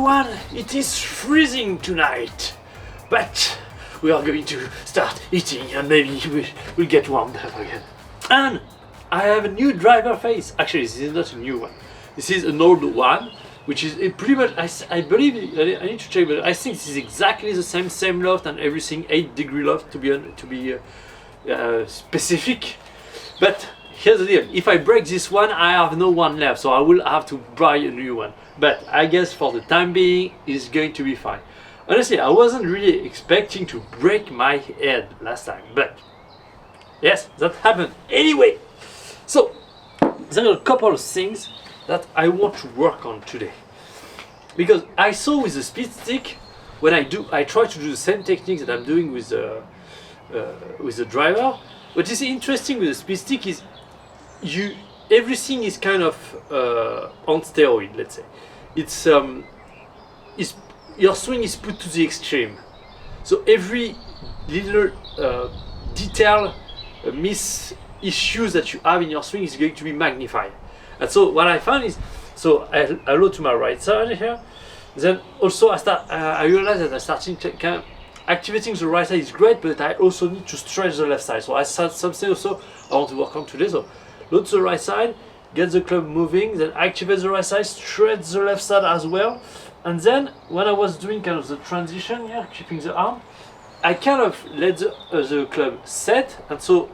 everyone, it is freezing tonight, but we are going to start eating and maybe we'll get warmed up again. And I have a new driver face. Actually, this is not a new one. This is an old one, which is pretty much, I believe, I need to check, but I think this is exactly the same loft and everything, 8-degree loft to be specific. But here's the deal, if I break this one, I have no one left, so I will have to buy a new one. But I guess for the time being, it's going to be fine. Honestly, I wasn't really expecting to break my head last time, but yes, that happened anyway. So, there are a couple of things that I want to work on today. Because I saw with the speed stick, when I try to do the same techniques that I'm doing with the driver. What is interesting with the speed stick is everything is kind of on steroid, let's say. Your swing is put to the extreme. So every little detail, issues that you have in your swing is going to be magnified. And so what I found is, so I load to my right side here. Then also I realized that I started kind of activating the right side is great, but I also need to stretch the left side. So I started something also I want to work on today. So load to the right side, get the club moving, then activate the right side, stretch the left side as well. And then when I was doing kind of the transition here, keeping the arm, I kind of let the club set, and so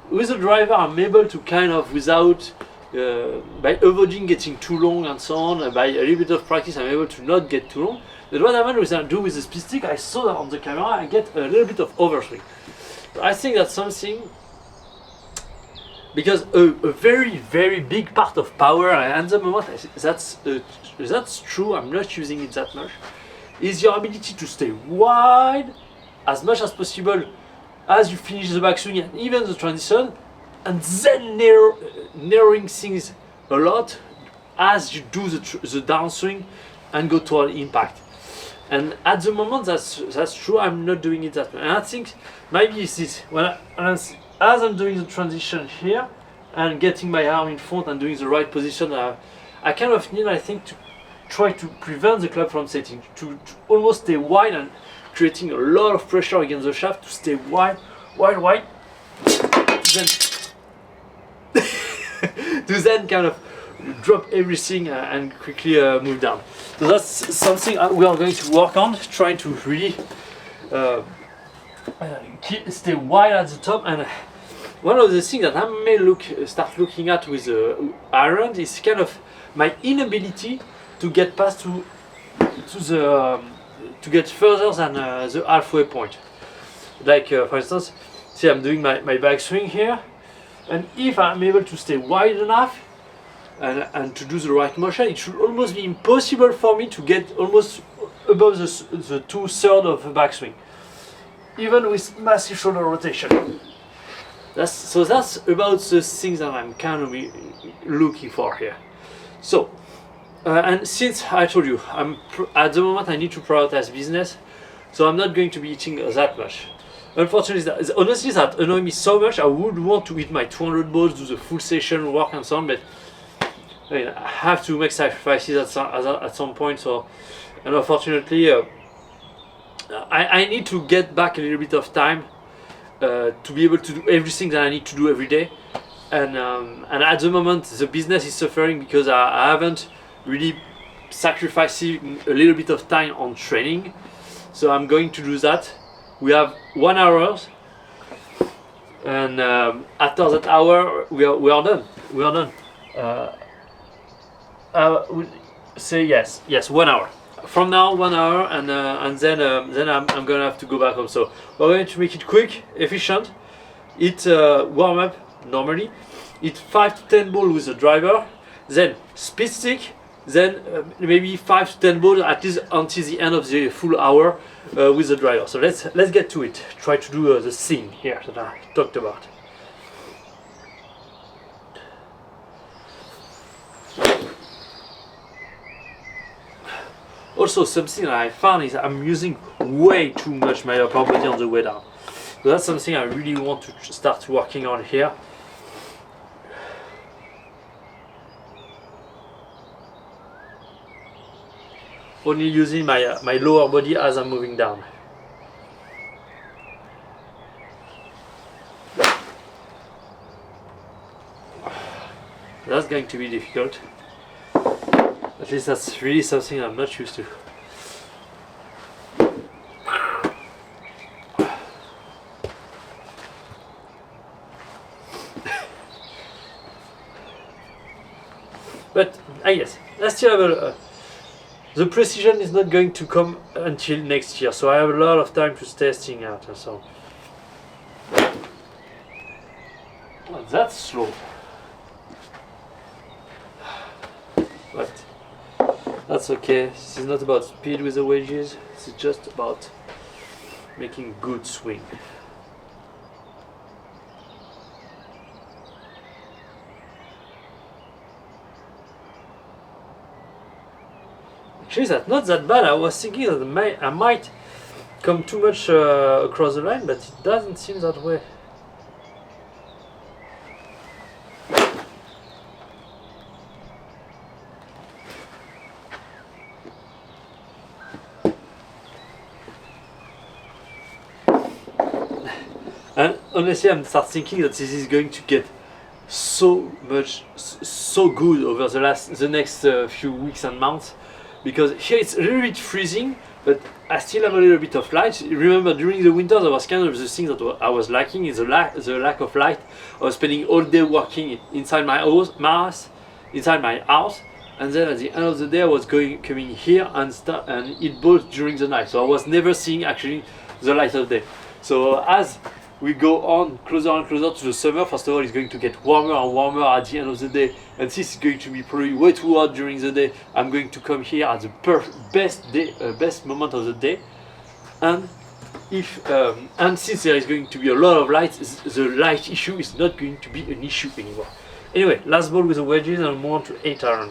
with the driver I'm able to kind of, without by avoiding getting too long and so on, by a little bit of practice I'm able to not get too long. But what I want to do with the speed stick, I saw that on the camera I get a little bit of overswing. So I think that's something, because a very big part of power, and at the moment that's true, I'm not using it that much, is your ability to stay wide as much as possible as you finish the backswing and even the transition, and then narrowing things a lot as you do the downswing and go toward impact. And at the moment that's true, I'm not doing it that much. And I think maybe it's this, as I'm doing the transition here and getting my arm in front and doing the right position, I kind of need, I think, to try to prevent the club from setting, to almost stay wide and creating a lot of pressure against the shaft, to stay wide, then to then kind of drop everything and quickly move down. So that's something we are going to work on, trying to really stay wide at the top. And one of the things that I may start looking at with iron is kind of my inability to get past to get further than the halfway point. Like for instance, see, I'm doing my backswing here, and if I'm able to stay wide enough and to do the right motion, it should almost be impossible for me to get almost above the 2/3 of the backswing, even with massive shoulder rotation. That's about the things that I'm kind of looking for here. So, and since I told you, at the moment I need to prioritize business, so I'm not going to be eating that much. Unfortunately, honestly, that annoys me so much. I would want to eat my 200 balls, do the full session, work and so on, but I mean, I have to make sacrifices at some point. So, and unfortunately, I need to get back a little bit of time to be able to do everything that I need to do every day. And at the moment, the business is suffering because I haven't really sacrificed a little bit of time on training. So I'm going to do that. We have 1 hour, and after that hour, we are done. We are done. We'll say yes, 1 hour. From now, 1 hour, and then I'm gonna have to go back home. So we're going to make it quick, efficient. It warm up normally. It 5 to 10 balls with the driver, then speed stick, then maybe 5 to 10 balls at least until the end of the full hour with the driver. So let's get to it. Try to do the thing here that I talked about. Also, something that I found is I'm using way too much my upper body on the way down. So that's something I really want to start working on here. only using my lower body as I'm moving down. That's going to be difficult. At least that's really something I'm not used to. But I guess I still have the precision is not going to come until next year, so I have a lot of time to testing out and so. Well, that's slow. But that's okay. This is not about speed with the wedges. It's just about making good swing. Actually, that's not that bad. I was thinking that I might come too much across the line, but it doesn't seem that way. And honestly, I'm start thinking that this is going to get so good over the next few weeks and months, because here it's a little bit freezing, but I still have a little bit of light. Remember, during the winter, there was kind of the thing that I was lacking is the lack of light. I was spending all day working inside my house, and then at the end of the day, I was coming here and eat both during the night. So I was never seeing actually the light of day. So as we go on closer and closer to the summer, first of all, it's going to get warmer and warmer at the end of the day, and this is going to be probably way too hot during the day. I'm going to come here at the best moment of the day, and since there is going to be a lot of light, the light issue is not going to be an issue anymore. Anyway, last ball with the wedges, and move on to 8 iron.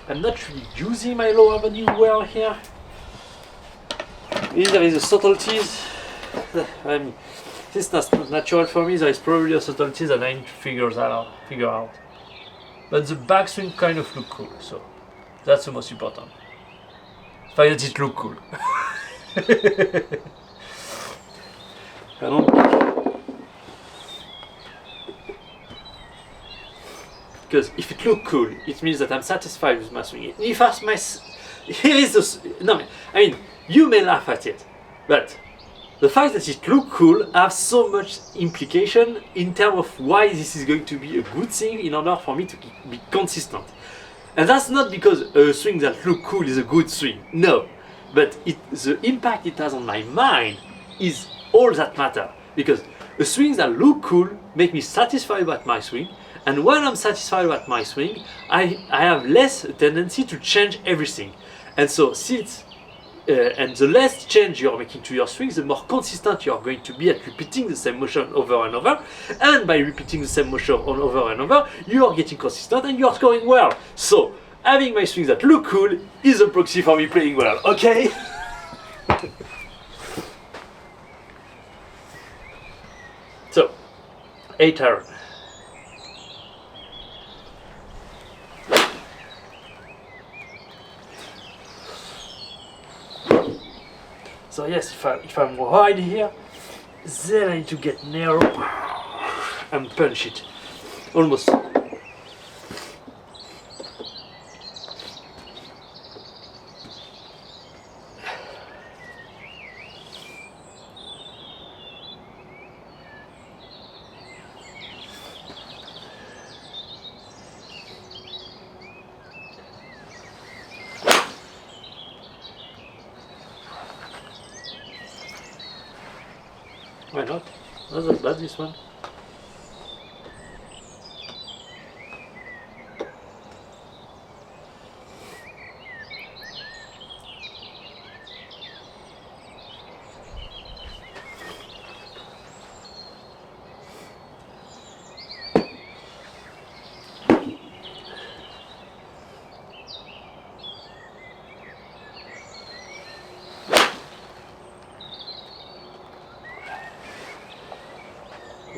I'm not really using my lower body well here. There is a subtleties. I mean, this is not natural for me. There is probably a subtlety that I need to figure out. But the backswing kind of look cool, so that's the most important. The fact that it look cool. I don't. Because if it looks cool, it means that I'm satisfied with my swing. If here is the no, I mean you may laugh at it, but the fact that it looks cool has so much implication in terms of why this is going to be a good thing in order for me to be consistent. And that's not because a swing that looks cool is a good swing. No, but the impact it has on my mind is all that matter. Because a swing that look cool make me satisfied about my swing. And when I'm satisfied about my swing, I have less tendency to change everything. And so and the less change you're making to your swing, the more consistent you're going to be at repeating the same motion over and over. And by repeating the same motion over and over, you are getting consistent and you're scoring well. So having my swings that look cool is a proxy for me playing well, okay? So, 8 iron. So yes, if I'm wide here, then I need to get narrow and punch it. Almost. Why not? Not that bad, this one.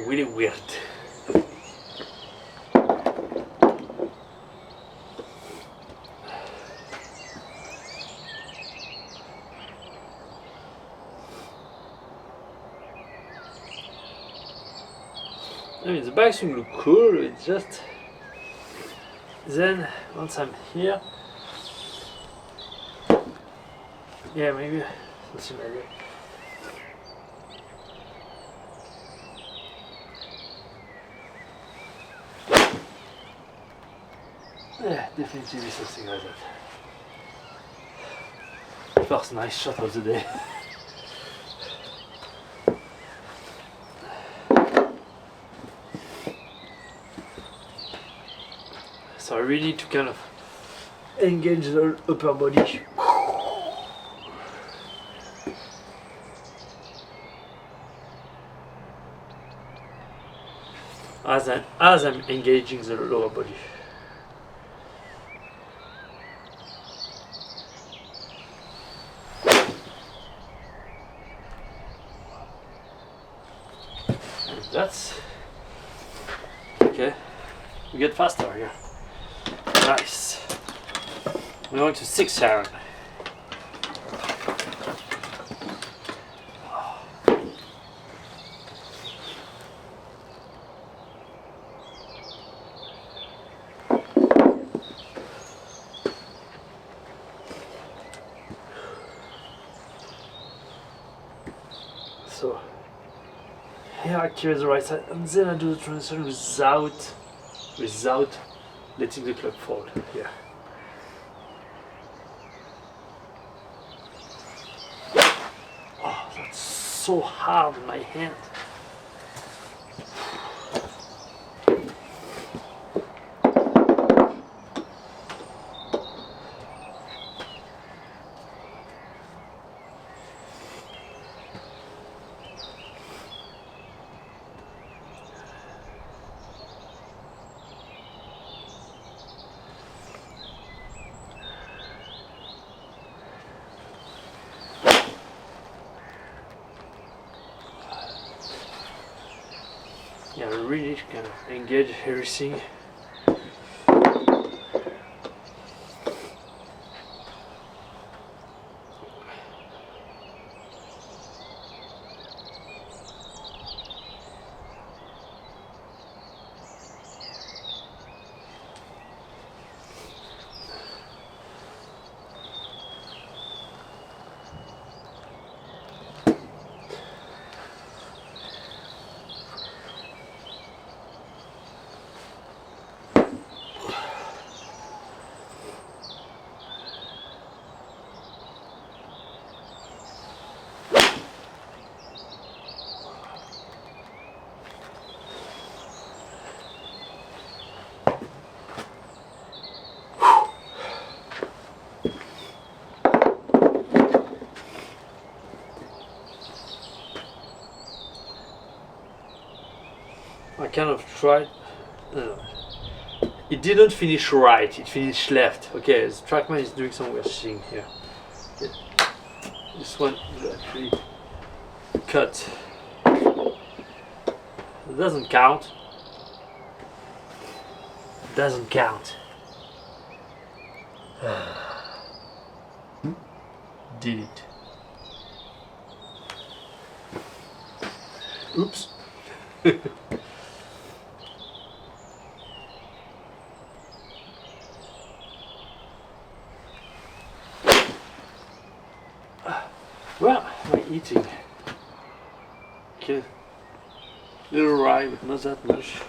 Really weird. mean, the backswing look cool, it's just... Then, once I'm here... Yeah, maybe something like that. Yeah, definitely something like that. First nice shot of the day. So I really need to kind of engage the upper body. As I'm engaging the lower body. That's okay. We get faster here. Nice. We're going to 6 iron. So here I activate the right side and then I do the transition without letting the club fall. Yeah. Oh, that's so hard in my hand. Yeah, really kind of engage everything. I kind of tried. It didn't finish right. It finished left. Okay, the TrackMan is doing some weird thing here. Okay. This one will actually cut. It doesn't count. It doesn't count. Did it? Oops. Well, am I eating? Okay. Little rye, but not that much.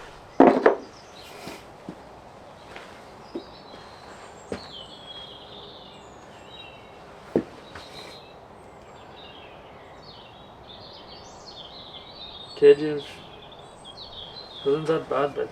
Cages wasn't that bad, but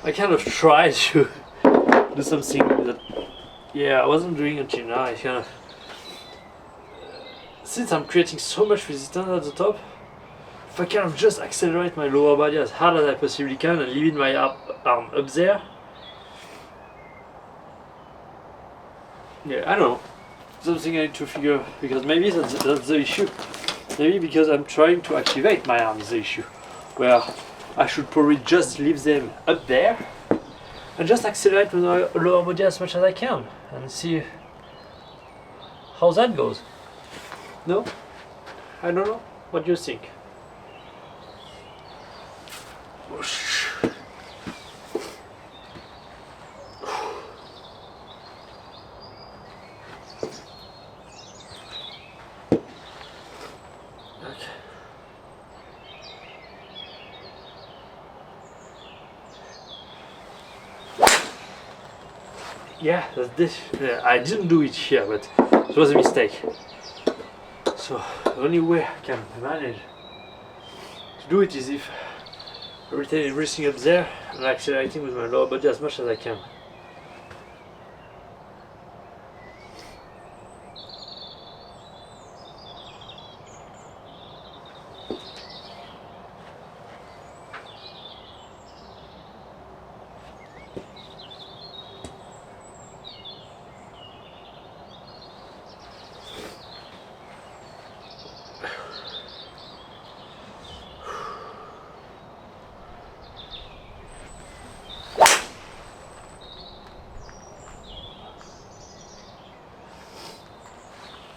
I kind of tried to do something that, yeah, I wasn't doing until now. I kind of, since I'm creating so much resistance at the top, if I kind of just accelerate my lower body as hard as I possibly can and leaving my arm up there, yeah, I don't know, something I need to figure, because maybe that's the issue. Maybe because I'm trying to activate my arm is the issue. where I should probably just leave them up there and just accelerate with my lower body as much as I can and see how that goes. No? I don't know. What do you think? Whoosh. Yeah, this. I didn't do it here, but it was a mistake. So the only way I can manage to do it is if I retain everything up there and accelerating with my lower body as much as I can.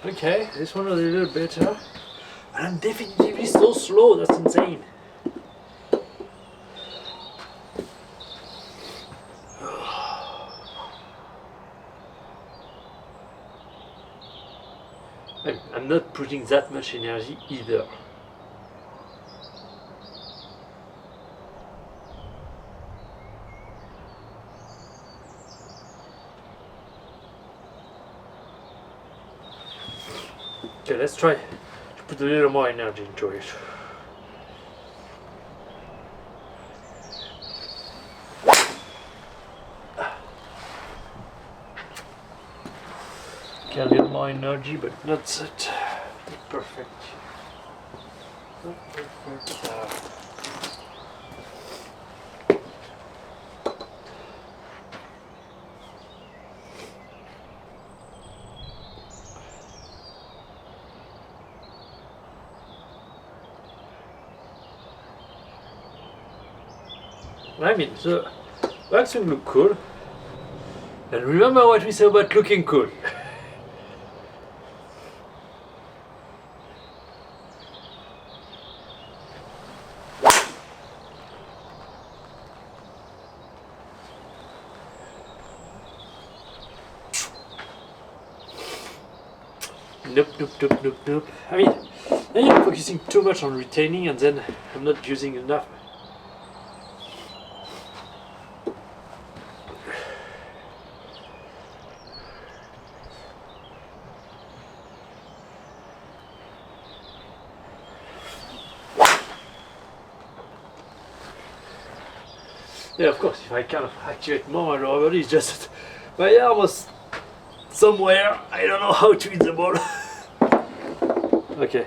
Okay, this one was a little better. And I'm definitely so slow, that's insane. I'm not putting that much energy either. Okay, let's try to put a little more energy into it. Okay, a little more energy, but not that perfect. Not perfect. I mean, the backswing look cool. And remember what we said about looking cool. Nope, nope, nope, nope, nope. I mean, then I'm focusing too much on retaining and then I'm not using enough. Yeah, of course, if I kind of activate more my lower body, it's just that my arm was somewhere, I don't know how to hit the ball. Okay,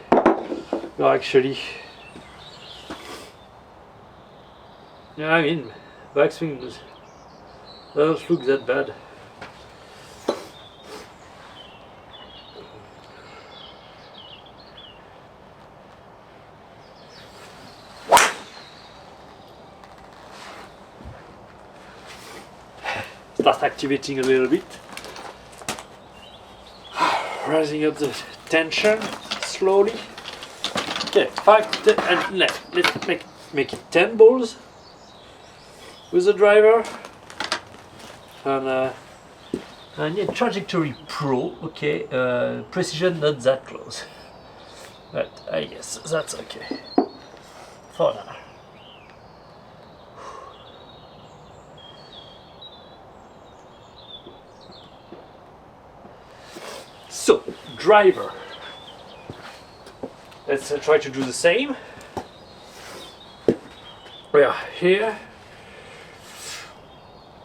no, actually, yeah, I mean, backswing doesn't look that bad. Start activating a little bit, raising up the tension slowly. Okay, 5 to 10, and let's make it 10 balls with the driver. And yeah, trajectory pro, okay, precision not that close, but I guess that's okay for now. So, driver. Let's try to do the same. We are here.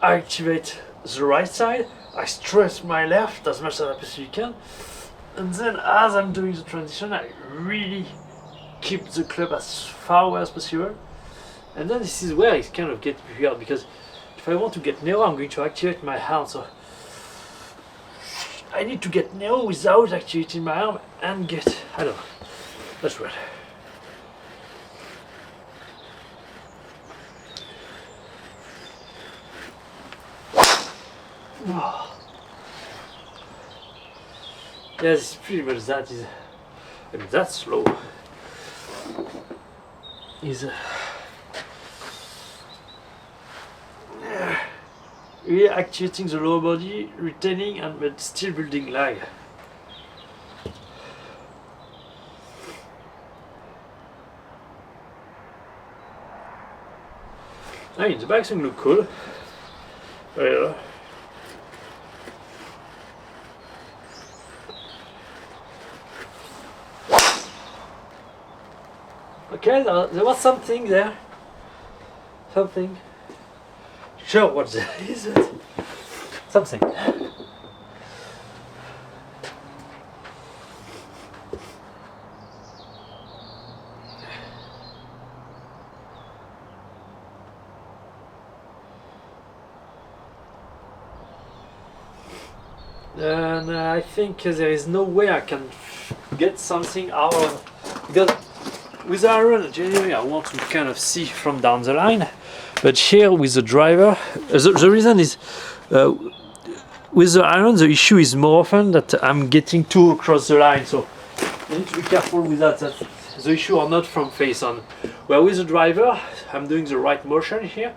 I activate the right side. I stress my left as much as I possibly can. And then as I'm doing the transition, I really keep the club as far away as possible. And then this is where it kind of gets weird, because if I want to get narrow, I'm going to activate my hand. So I need to get narrow without activating my arm and get, I don't know, that's weird. Yes, pretty much that is. I mean, that's slow. Is really activating the lower body, retaining and but still building lag. I mean, the backswing look cool. Okay, there was something there. Something. Sure, what is it? Something. And I think there is no way I can get something out of, because with the iron generally I want to kind of see from down the line, but here with the driver, the reason is with the iron the issue is more often that I'm getting too across the line, so I need to be careful with that. That the issue are not from face on. Where with the driver I'm doing the right motion here,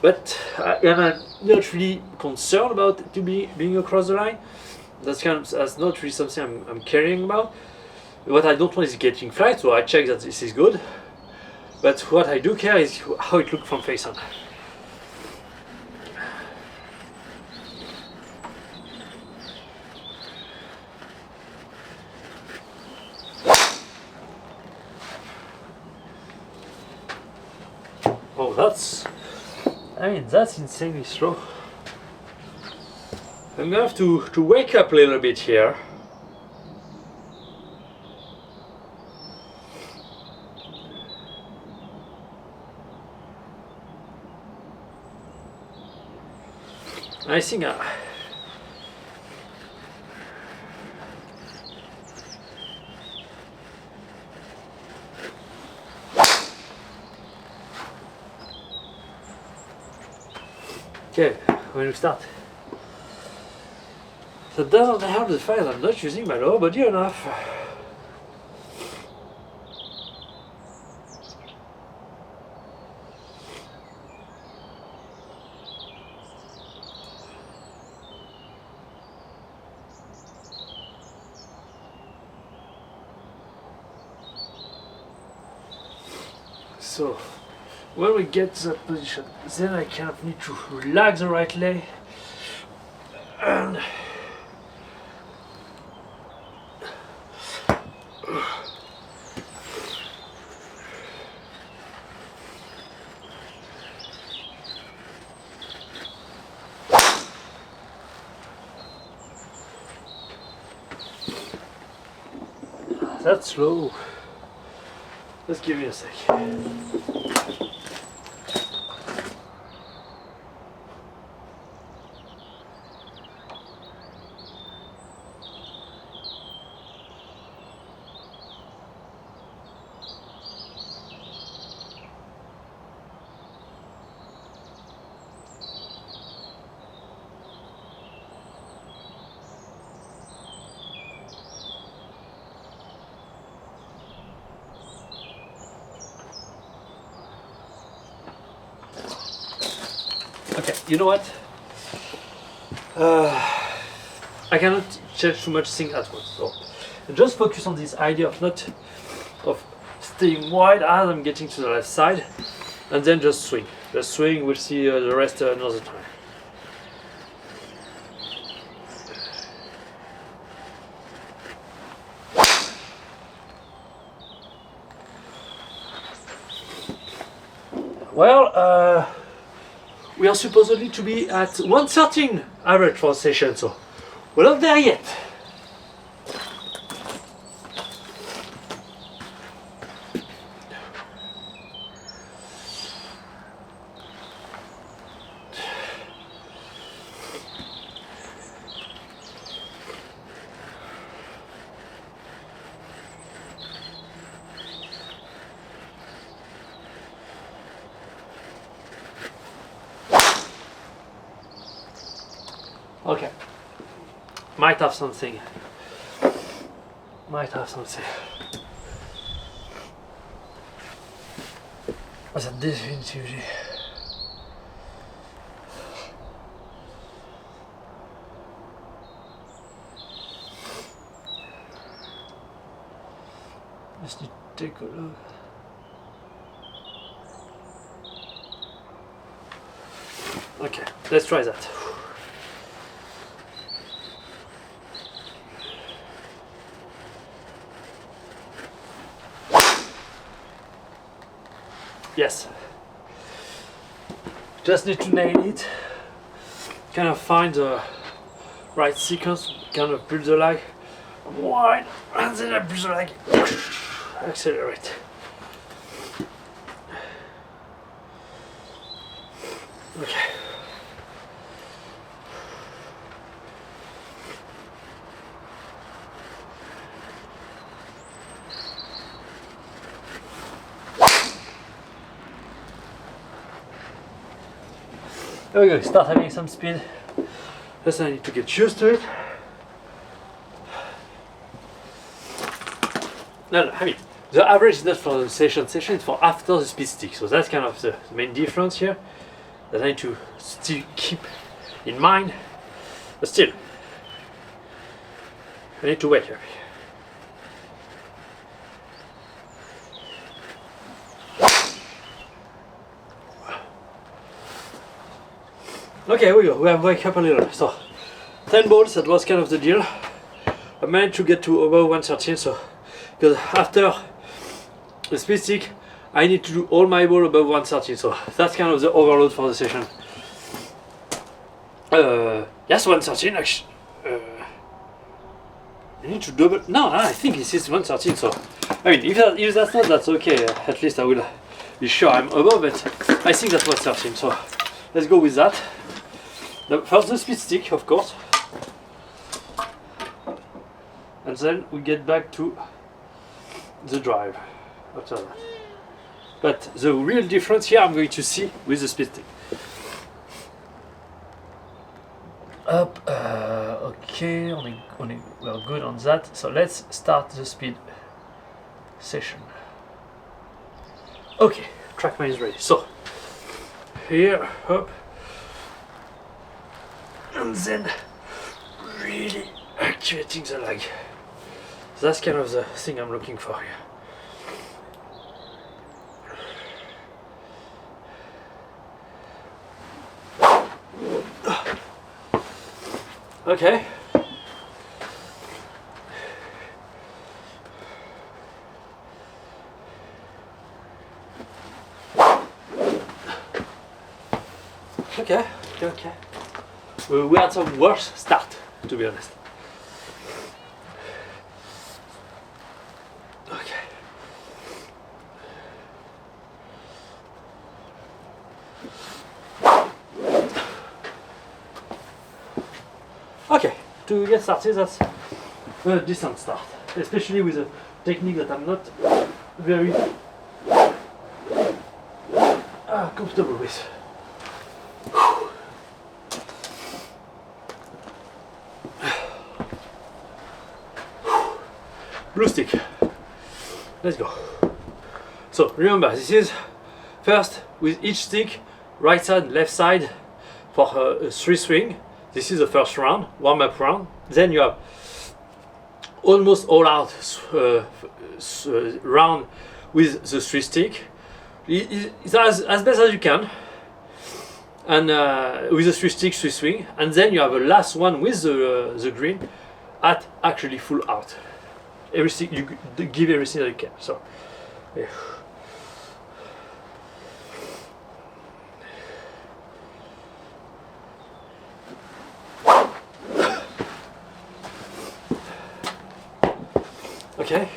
but I am not really concerned about it being across the line. That's not really something I'm caring about. What I don't want is getting flight, so I check that this is good. But what I do care is how it looks from face on. Oh, that's insanely slow. I'm gonna have to wake up a little bit here. I think okay, when we start. That doesn't help the fact I'm not using my lower body enough. So, when we get to that position, then I kind of need to relax the right leg and that's slow. Just give me a sec. Okay, you know what? I cannot change too much things at once. So just focus on this idea of staying wide as I'm getting to the left side, and then just swing. Just swing. We'll see the rest another time. Well, we are supposedly to be at 113 average for a session, so we're not there yet. Okay. Might have something. Might have something. Was it definitively? Just need to take a look. Okay, let's try that. Yes. Just need to nail it. Kind of find the right sequence, kind of build the lag, wide, and then I build the lag. Accelerate. Okay. There we go, start having some speed. Just I need to get used to it. No, I mean, the average is not for the session is for after the speed stick. So that's kind of the main difference here that I need to still keep in mind. But still, I need to wait here. Okay, here we go. We have wake up a little. So 10 balls, that was kind of the deal. I managed to get to above 113, so because after the speed stick I need to do all my ball above 113, so that's kind of the overload for the session. Yes, 113 actually. I need to double. No, I think this is 113, so I mean if that's not, that's okay. At least I will be sure I'm above it. I think that's 113, so let's go with that. First the speed stick, of course, and then we get back to the drive after that. But the real difference here I'm going to see with the speed stick. Up, okay, we're good on that. So let's start the speed session. Okay, TrackMan is ready. So here, up. And then really activating the lag. That's kind of the thing I'm looking for here. Okay. Okay. We had some worse start, to be honest. Okay. Okay, to get started, that's a decent start, especially with a technique that I'm not very comfortable with. Blue stick. Let's go. So remember, this is first with each stick, right side, left side for a 3 swing. This is the first round, warm up round. Then you have almost all out round with the 3 stick. It's as best as you can. And with the 3 stick, 3 swing. And then you have a last one with the green at actually full out. Everything you give everything that you can. So yeah. Okay.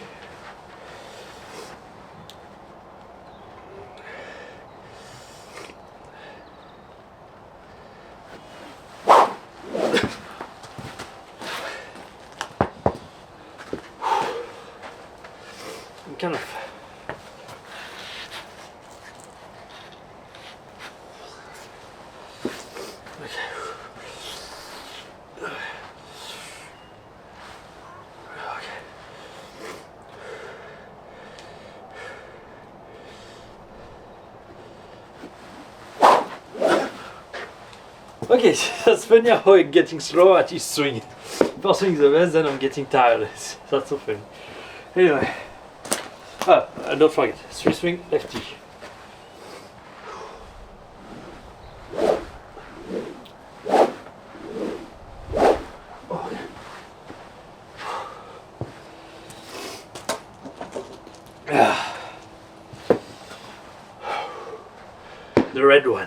Kind of okay. Okay, that's funny how I'm getting slower at each swing. First swing the best, then I'm getting tired. That's so funny. Anyway, don't forget, 3 swing, lefty. The red one.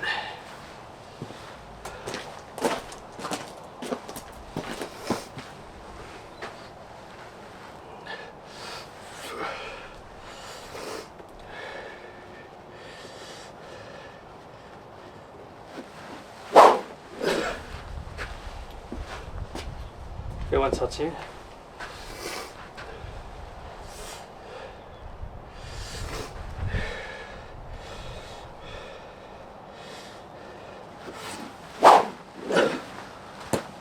Okay, 113.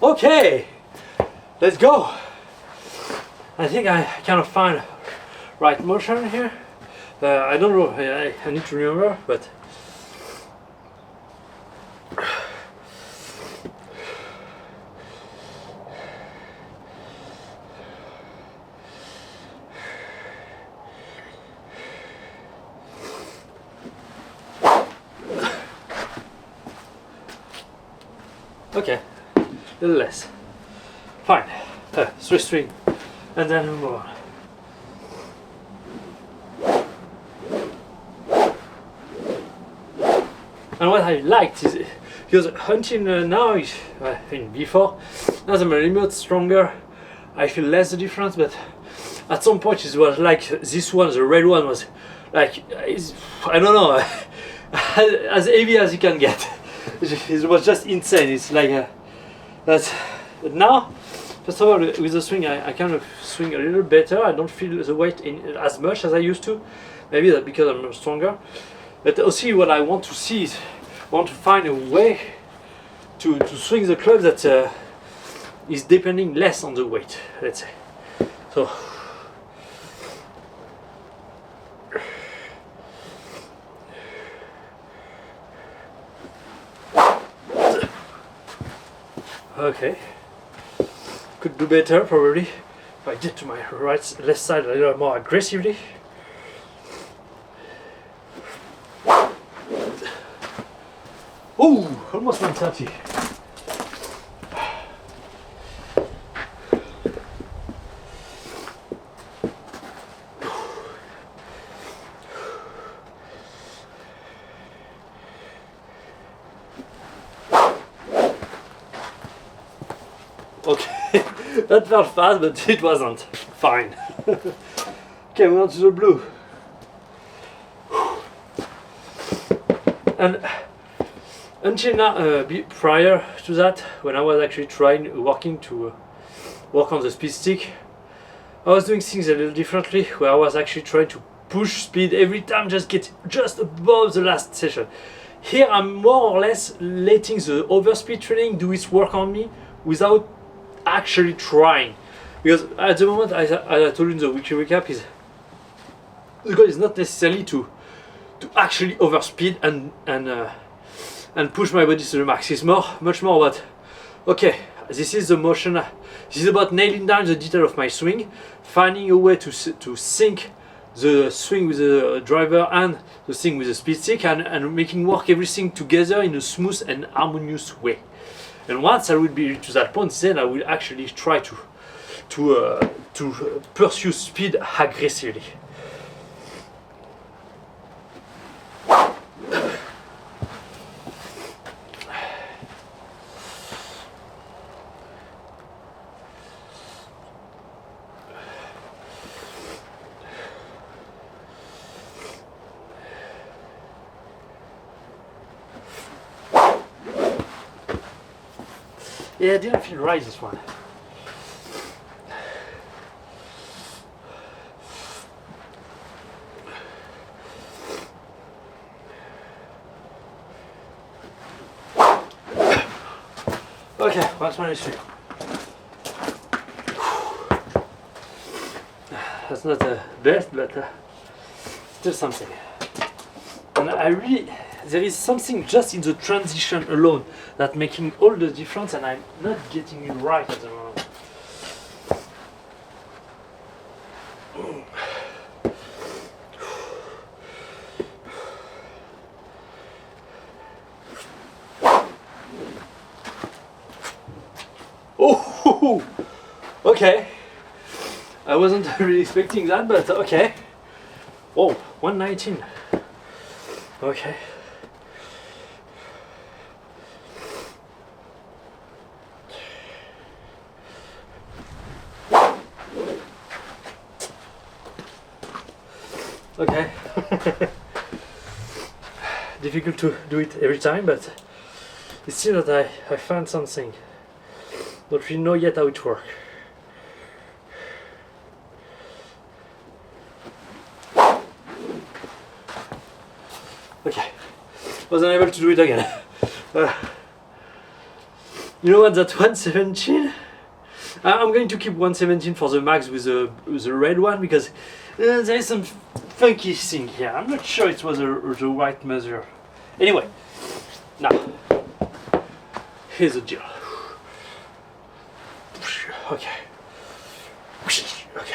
Okay, let's go. I think I kind of find right motion here. I don't know, I need to remember, but okay, a little less. Fine. 3 string, and then move on. And what I liked is because hunting now is, before, now I'm a little bit stronger. I feel less the difference, but at some point it was like this one, the red one was like, I don't know, as heavy as you can get. It was just insane. It's like that's. But now, first of all, with the swing, I kind of swing a little better. I don't feel the weight in as much as I used to. Maybe that's because I'm stronger. But also, what I want to see is, I want to find a way to swing the club that is depending less on the weight. Let's say. So. Okay, could do better probably if I get to my left side a little more aggressively. Oh, almost 130. Okay, that felt fast, but it wasn't. Fine. Okay, we're on to the blue. And until now, prior to that, when I was actually working to work on the speed stick, I was doing things a little differently, where I was actually trying to push speed every time, just get just above the last session. Here I'm more or less letting the overspeed training do its work on me without actually trying, because at the moment, as I told you in the weekly recap, is the goal is not necessarily to actually overspeed and push my body to the max. It's much more about, okay, this is the motion. This is about nailing down the detail of my swing, finding a way to sync the swing with the driver and the swing with the speed stick, and making work everything together in a smooth and harmonious way. And once I will be to that point, then I will actually try to pursue speed aggressively. Yeah, I didn't feel right this one. Okay, 123. That's not the best, but still something. And I really there is something just in the transition alone that making all the difference, and I'm not getting it right at the moment. Oh, okay. I wasn't really expecting that, but okay. Oh, 119. Okay. Okay. Difficult to do it every time, but it seems that I found something. Don't really know yet how it works. Okay, wasn't able to do it again. You know what, that 117? I'm going to keep 117 for the max with the red one, because there is some funky thing here. I'm not sure it was the right measure. Anyway, now, here's the deal. Okay. Okay.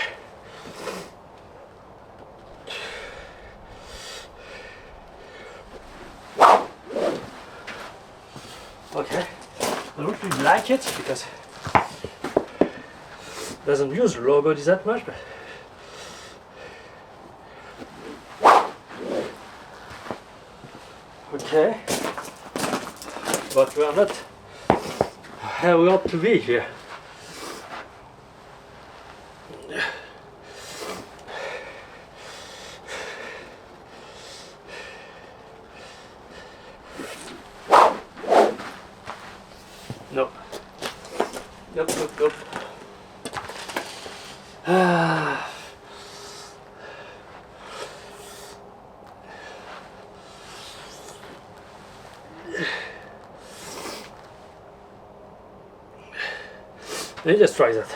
Okay. I don't really like it because it doesn't use the lower body that much, but okay. But we are not where we ought to be here. No. Nope, nope, nope. Let me just try that.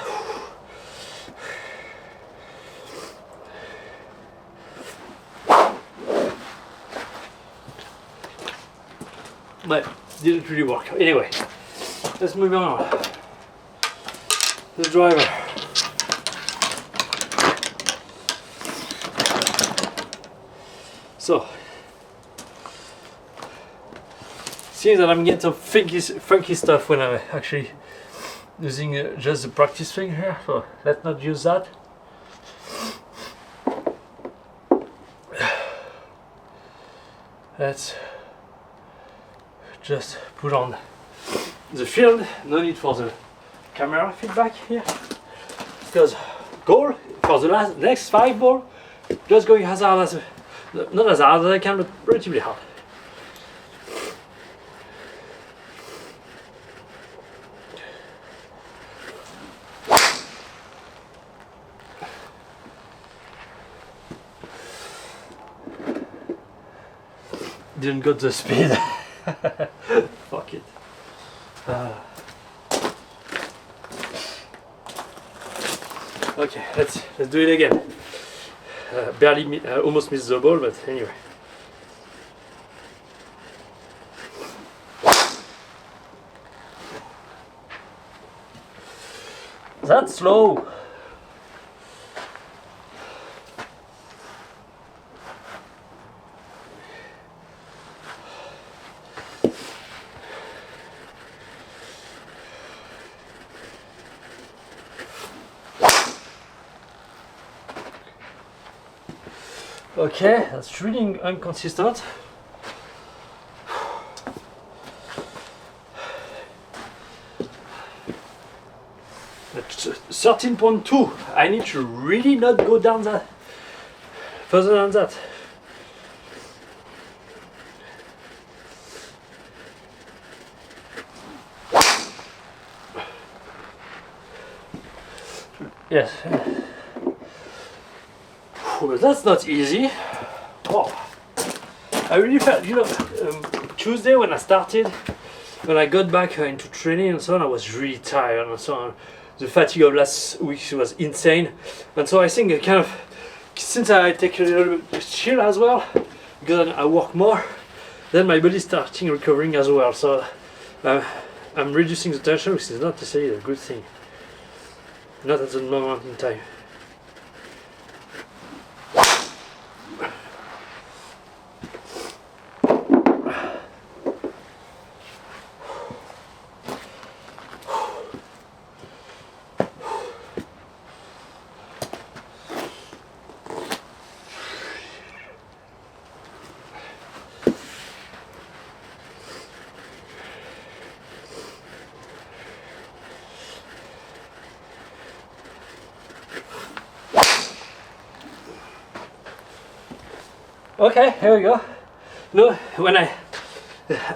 But didn't really work. Anyway, let's move on. The driver. So, seems that I'm getting some funky stuff when I'm actually using just the practice thing here. So let's not use that. Let's just put on the field. No need for the camera feedback here, because goal for the next 5 ball, just going as hard as, not as hard as I can, but relatively hard. Didn't got the speed. Fuck it. Okay, let's do it again. Barely almost missed the ball, but anyway. That's slow. Okay, that's really inconsistent. That's 13.2. I need to really not go down that further than that. Yes. But that's not easy. Oh, I really felt, you know, Tuesday when I started, when I got back into training and so on, I was really tired and so on. The fatigue of last week was insane, and so I think kind of, since I take a little bit chill as well, because I work more, then my body starting recovering as well. So I'm reducing the tension, which is not necessarily a good thing. Not at the moment in time. Okay, here we go. No, when I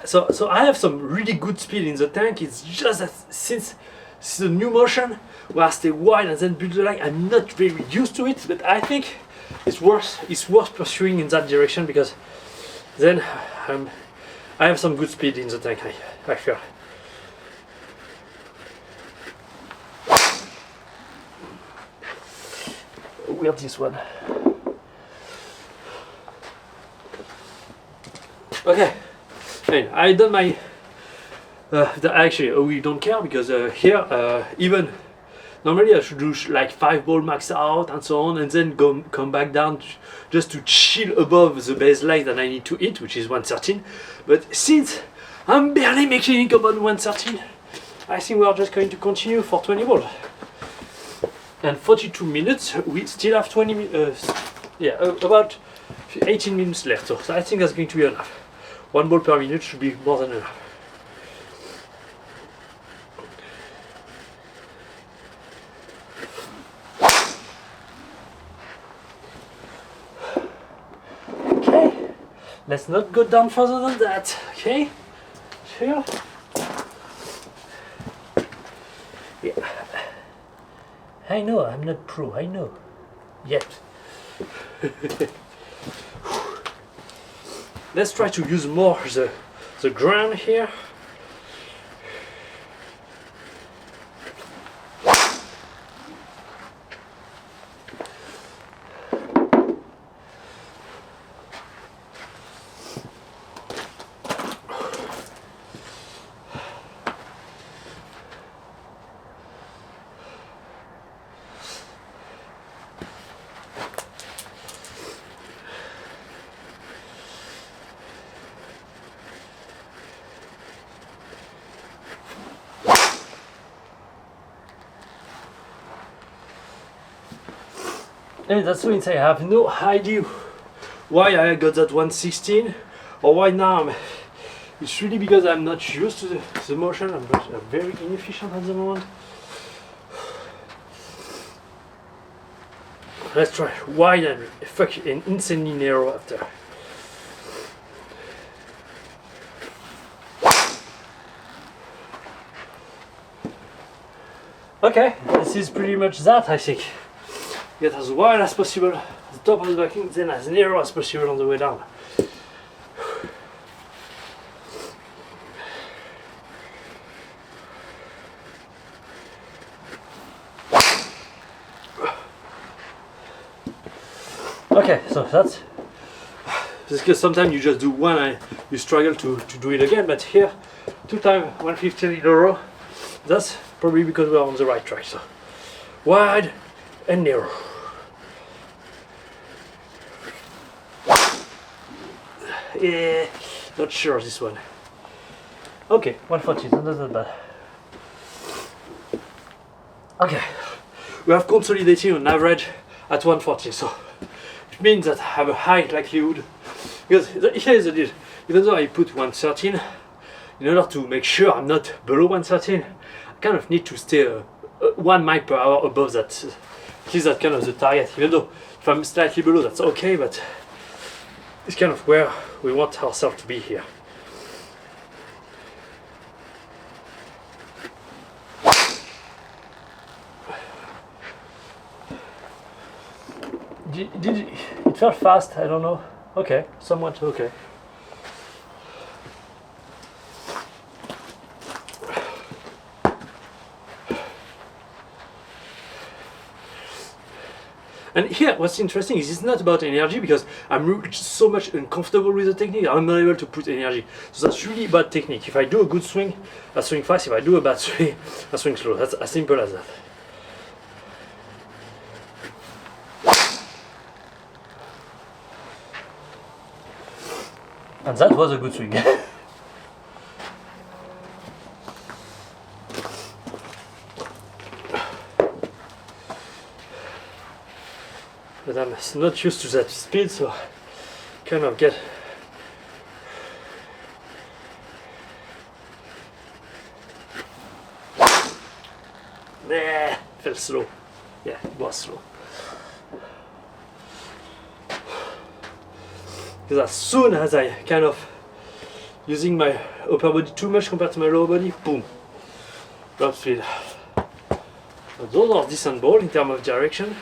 so I have some really good speed in the tank. It's just that since it's a new motion where I stay wide and then build the line, I'm not very used to it. But I think it's worth pursuing in that direction, because then I have some good speed in the tank. I feel. Weird this one. Okay, I done my. Actually, we don't care, because here, even normally I should do like 5 ball max out and so on, and then come back down just to chill above the baseline that I need to hit, which is 113. But since I'm barely making it about 113, I think we are just going to continue for 20 balls. And 42 minutes, we still have 20 minutes. Yeah, about 18 minutes left. So I think that's going to be enough. 1 ball per minute should be more than enough. Okay, let's not go down further than that. Okay, sure. Yeah. I know, I'm not pro, I know. Yet. Let's try to use more the ground here. And that's means I have no idea why I got that 116 or why now it's really because I'm not used to the motion. I'm very inefficient at the moment. Let's try wide and insanely narrow after. Okay, this is pretty much that, I think. Get as wide as possible at the top of the backing, then as narrow as possible on the way down. Okay, so that's because sometimes you just do one and you struggle to do it again, but here 2 times 115 in a row, that's probably because we're on the right track. So wide and narrow. Yeah, not sure this one. Okay, 140, not that bad. Okay, we have consolidated on average at 140, so it means that I have a high likelihood, because here is the deal. Even though I put 113, in order to make sure I'm not below 113, I kind of need to stay 1 mile per hour above that. At least that's kind of the target. Even though if I'm slightly below, that's okay, but it's kind of where we want ourselves to be here. It felt fast, I don't know. Okay, somewhat okay. And here, what's interesting is it's not about energy, because I'm so much uncomfortable with the technique, I'm not able to put energy. So that's really about technique. If I do a good swing, I swing fast. If I do a bad swing, I swing slow. That's as simple as that. And that was a good swing. But I'm not used to that speed, so kind of get. Nah, felt slow. Yeah, it was slow. Because as soon as I kind of using my upper body too much compared to my lower body, boom, drop speed. But those are decent balls in terms of direction.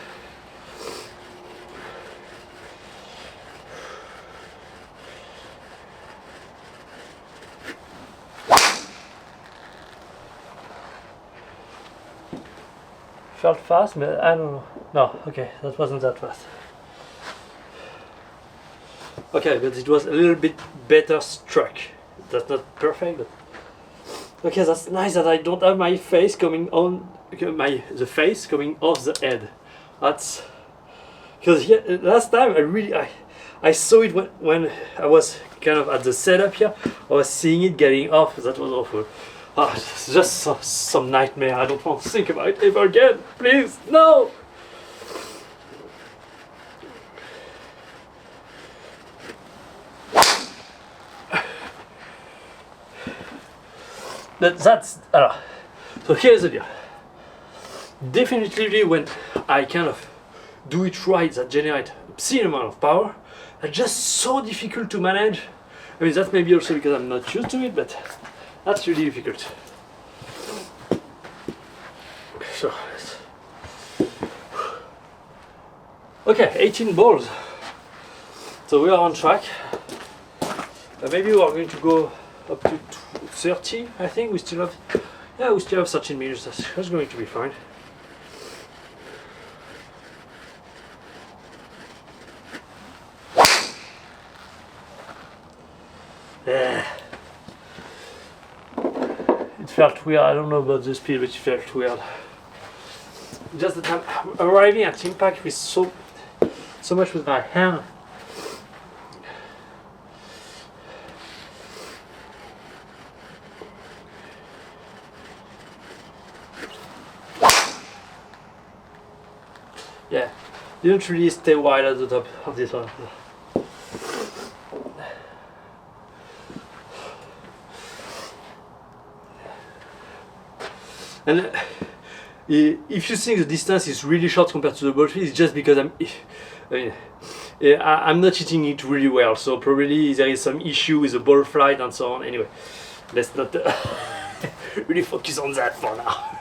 Felt fast, but I don't know. No, okay, that wasn't that fast. Okay, but it was a little bit better struck. That's not perfect, but okay, that's nice that I don't have my face coming on, the face coming off the head. That's because here last time I saw it when I was kind of at the setup here. I was seeing it getting off. That was awful. It's just some nightmare. I don't want to think about it ever again. Please, no. But that's so here's the deal. Definitely when I kind of do it right, that generate obscene amount of power, are just so difficult to manage. I mean, that's maybe also because I'm not used to it, but that's really difficult. So okay, 18 balls. So we are on track. Maybe we are going to go up to 30. I think we still have 13 minutes. That's going to be fine. Yeah. It felt weird. I don't know about the speed, but it felt weird. Just that I'm arriving at impact with so much with my hand. Yeah, didn't really stay wide at the top of this one. And if you think the distance is really short compared to the ball field, it's just because I'm not hitting it really well. So probably there is some issue with the ball flight and so on. Anyway, let's not really focus on that for now.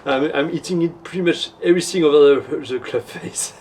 I'm hitting it pretty much everything over the club face.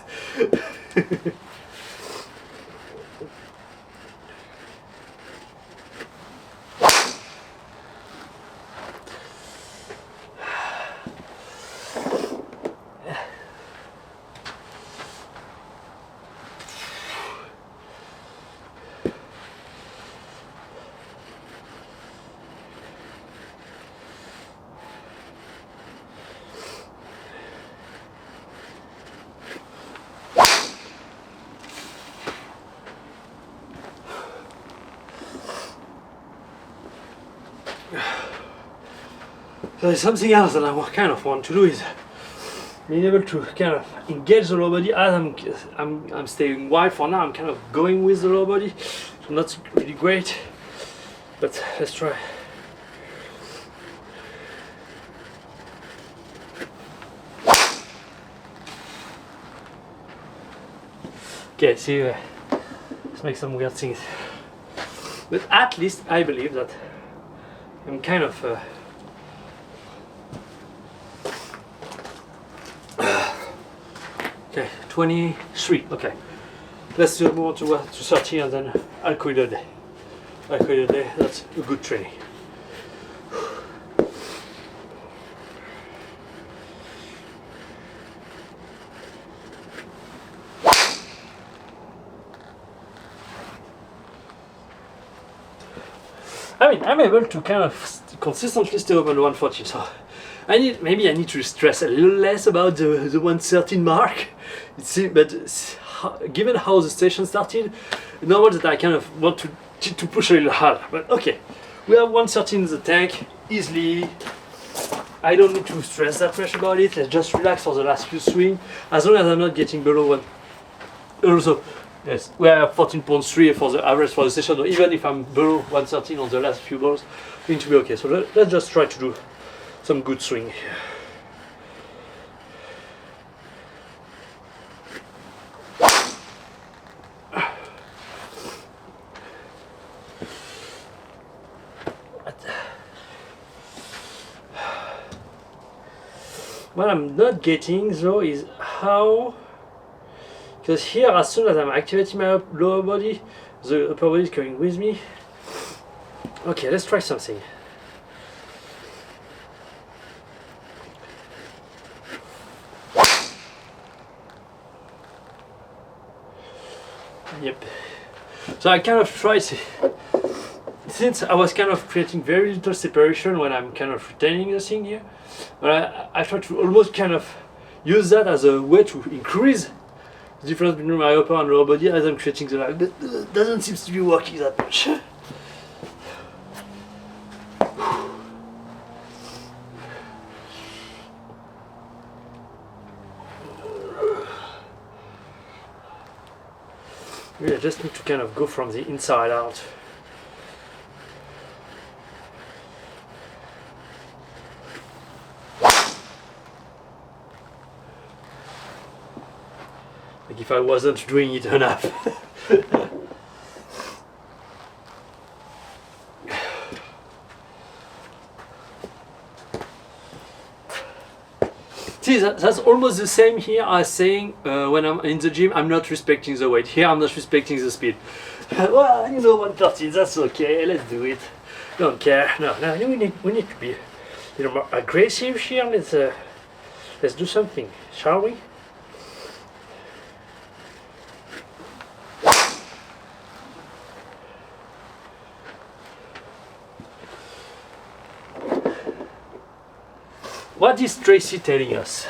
So there's something else that I kind of want to do is being able to kind of engage the lower body as I'm staying wide for now. I'm kind of going with the lower body. So not really great, but let's try. Okay, see, let's make some weird things. But at least I believe that I'm kind of okay, 23. Okay, let's move on to 30 and then I'll call it a day. That's a good training. I mean, I'm able to kind of consistently stay up on 114. So maybe I need to stress a little less about the 113 mark. It seems, but given how the station started, normal that I kind of want to push a little harder. But okay, we have 113 in the tank easily. I don't need to stress that much about it. Let's just relax for the last few swings, as long as I'm not getting below one. Also, yes, we are 14.3 for the average for the session. Or even if I'm below 113 on the last few balls, we need to be okay. So let's just try to do some good swing here. What I'm not getting though is how, because here as soon as I'm activating my lower body, the upper body is coming with me. Okay, let's try something. Yep. So I kind of tried, since I was kind of creating very little separation when I'm kind of retaining the thing here, but I try to almost kind of use that as a way to increase the difference between my upper and lower body as I'm creating the lag, but it doesn't seem to be working that much. Really, I just need to kind of go from the inside out. Like if I wasn't doing it enough. See, that's almost the same here as saying when I'm in the gym, I'm not respecting the weight. Here, I'm not respecting the speed. Well, you know, 130, that's okay, let's do it. Don't care. No, we need to be a little more aggressive here. Let's do something, shall we? What is Tracy telling us?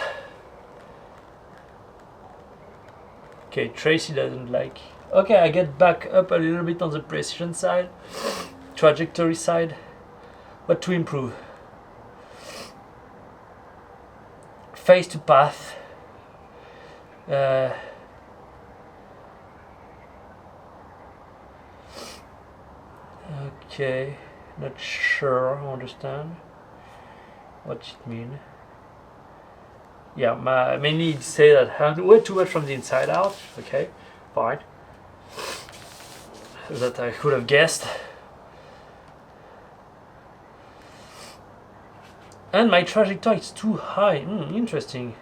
Okay, Tracy doesn't like. Okay, I get back up a little bit on the precision side, trajectory side. What to improve? Phase to path. Okay, not sure I understand what it means. Yeah, mainly it say that way too much from the inside out. Okay, fine. That I could have guessed. And my trajectory is too high. Interesting.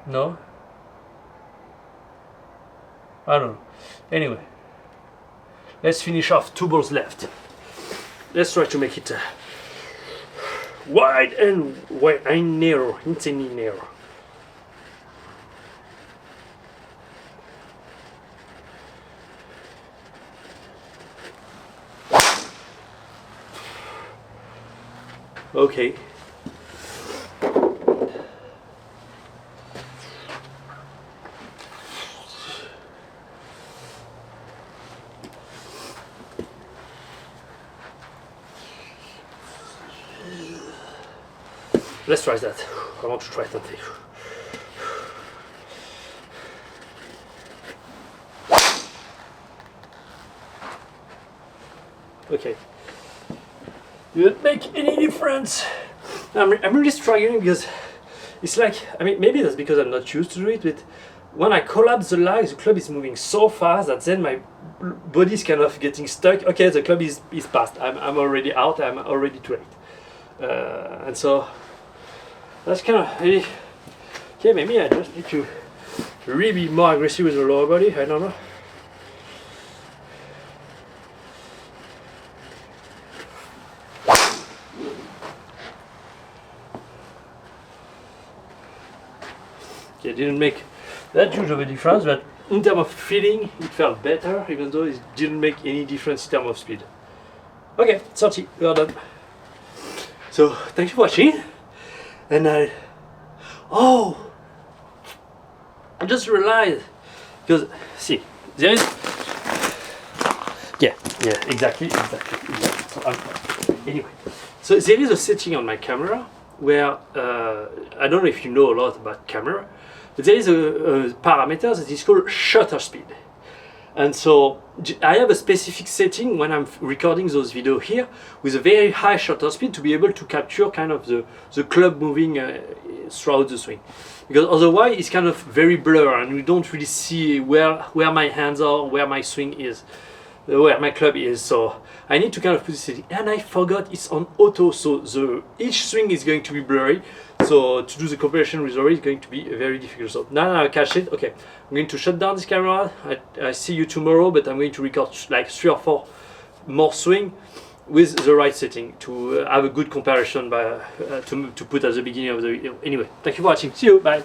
No? I don't know. Anyway. Let's finish off 2 balls left. Let's try to make it wide and narrow, insanely narrow. Okay. Let's try that. I want to try something. Okay. Didn't make any difference. I'm really struggling because it's like, I mean, maybe that's because I'm not used to it, but when I collapse the lag, the club is moving so fast that then my body's kind of getting stuck. Okay, the club is past. I'm already out. I'm already too late. And so that's kind of really, okay, maybe I just need to really be more aggressive with the lower body. I don't know. Okay, didn't make that huge of a difference, but in terms of feeling, it felt better, even though it didn't make any difference in terms of speed. Okay, 30, we are done. So, thank you for watching, and I just realized, because, see, there is, yeah, exactly. So, anyway, so there is a setting on my camera where, I don't know if you know a lot about camera, but there is a parameter that is called shutter speed. And so I have a specific setting when I'm recording those videos here with a very high shutter speed to be able to capture kind of the club moving throughout the swing. Because otherwise it's kind of very blurred and we don't really see where my hands are, where my swing is, where my club is. So I need to kind of put this setting, and I forgot it's on auto, so each swing is going to be blurry. So to do the comparison with Rory is going to be very difficult. So now I catch it. Okay, I'm going to shut down this camera. I see you tomorrow, but I'm going to record like 3 or 4 more swing with the right setting to have a good comparison by to put at the beginning of the video. Anyway, thank you for watching. See you. Bye.